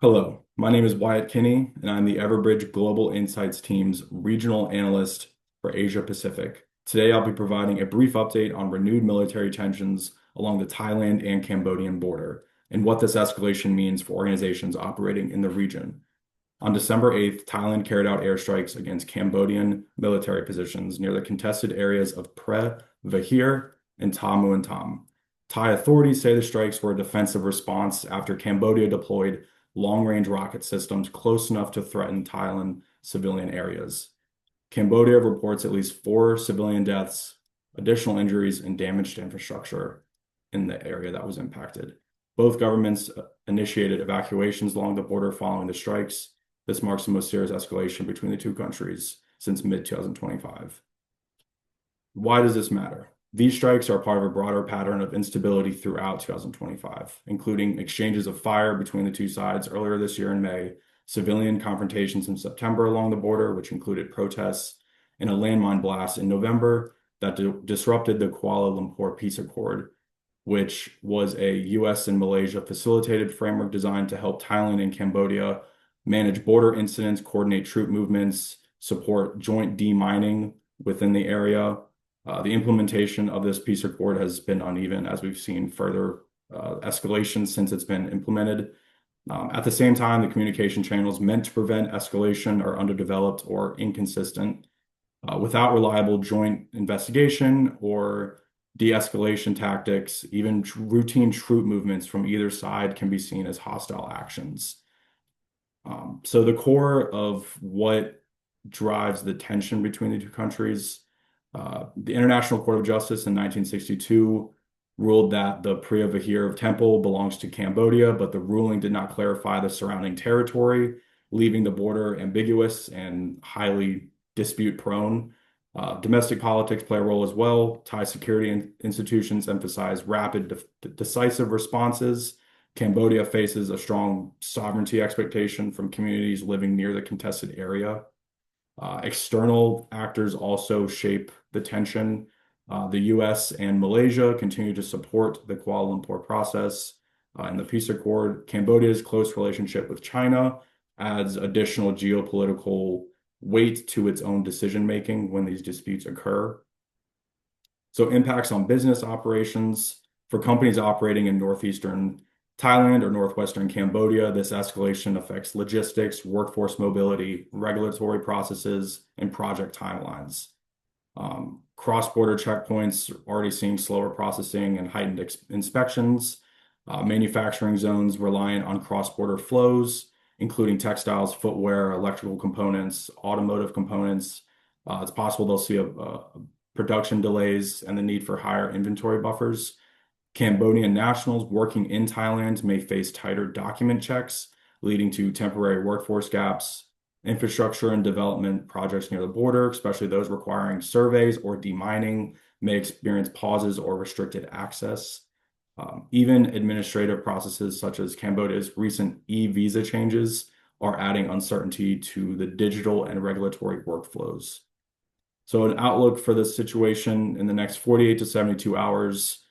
Hello, my name is Wyatt Kinney, and I'm the Everbridge Global Insights team's regional analyst for Asia Pacific. Today, I'll be providing a brief update on renewed military tensions along the Thailand and Cambodian border and what this escalation means for organizations operating in the region. On December 8th, Thailand carried out airstrikes against Cambodian military positions near the contested areas of Pre, Vahir, and Ta Muan Tam. Thai authorities say the strikes were a defensive response after Cambodia deployed long-range rocket systems close enough to threaten Thailand civilian areas. Cambodia reports at least 4 civilian deaths, additional injuries, and damaged infrastructure in the area that was impacted. Both governments initiated evacuations along the border following the strikes. This marks the most serious escalation between the two countries since mid-2025. Why does this matter? These strikes are part of a broader pattern of instability throughout 2025, including exchanges of fire between the two sides earlier this year in May, civilian confrontations in September along the border, which included protests, and a landmine blast in November that disrupted the Kuala Lumpur Peace Accord, which was a US and Malaysia facilitated framework designed to help Thailand and Cambodia manage border incidents, coordinate troop movements, support joint demining within the area. The implementation of this peace accord has been uneven as we've seen further escalation since it's been implemented. At the same time, the communication channels meant to prevent escalation are underdeveloped or inconsistent. Without reliable joint investigation or de-escalation tactics, even routine troop movements from either side can be seen as hostile actions. So the core of what drives the tension between the two countries, the International Court of Justice in 1962 ruled that the Preah Vihear Temple belongs to Cambodia, but the ruling did not clarify the surrounding territory, leaving the border ambiguous and highly dispute-prone. Domestic politics play a role as well. Thai security institutions emphasize rapid, decisive responses. Cambodia faces a strong sovereignty expectation from communities living near the contested area. External actors also shape the tension. The US and Malaysia continue to support the Kuala Lumpur process and the peace accord. Cambodia's close relationship with China adds additional geopolitical weight to its own decision-making when these disputes occur. So impacts on business operations. For companies operating in northeastern Thailand or northwestern Cambodia, this escalation affects logistics, workforce mobility, regulatory processes, and project timelines. Cross-border checkpoints are already seeing slower processing and heightened inspections. Manufacturing zones reliant on cross-border flows, including textiles, footwear, electrical components, automotive components. It's possible they'll see production delays and the need for higher inventory buffers. Cambodian nationals working in Thailand may face tighter document checks, leading to temporary workforce gaps. Infrastructure and development projects near the border, especially those requiring surveys or demining, may experience pauses or restricted access. Even administrative processes such as Cambodia's recent e-visa changes are adding uncertainty to the digital and regulatory workflows. So an outlook for this situation in the next 48 to 72 hours,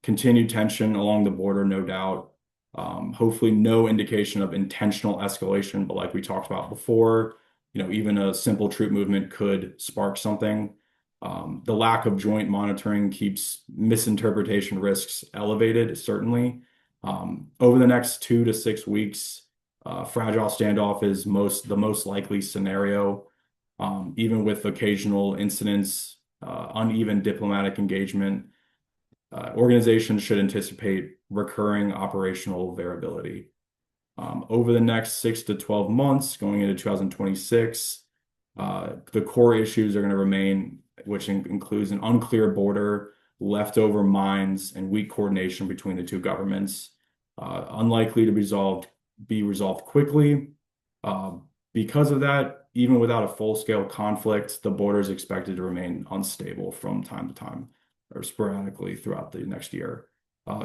continued tension along the border, no doubt. Hopefully no indication of intentional escalation, but like we talked about before, even a simple troop movement could spark something. The lack of joint monitoring keeps misinterpretation risks elevated, certainly. Over the next 2 to 6 weeks, fragile standoff is the most likely scenario, even with occasional incidents, uneven diplomatic engagement. Organizations should anticipate recurring operational variability. Over the next 6 to 12 months, going into 2026, the core issues are going to remain, which includes an unclear border, leftover mines, and weak coordination between the two governments. Unlikely to be resolved quickly. Because of that, even without a full-scale conflict, the border is expected to remain unstable from time to time, or sporadically throughout the next year.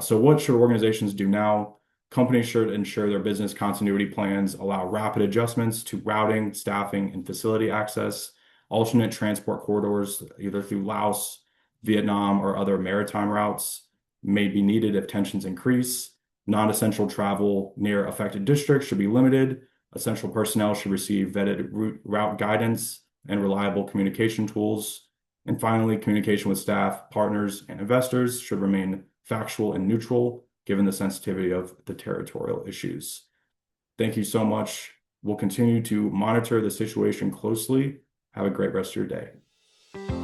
So what should organizations do now? Companies should ensure their business continuity plans allow rapid adjustments to routing, staffing, and facility access. Alternate transport corridors, either through Laos, Vietnam, or other maritime routes, may be needed if tensions increase. Non-essential travel near affected districts should be limited. Essential personnel should receive vetted route guidance and reliable communication tools. And finally, communication with staff, partners, and investors should remain factual and neutral, given the sensitivity of the territorial issues. Thank you so much. We'll continue to monitor the situation closely. Have a great rest of your day.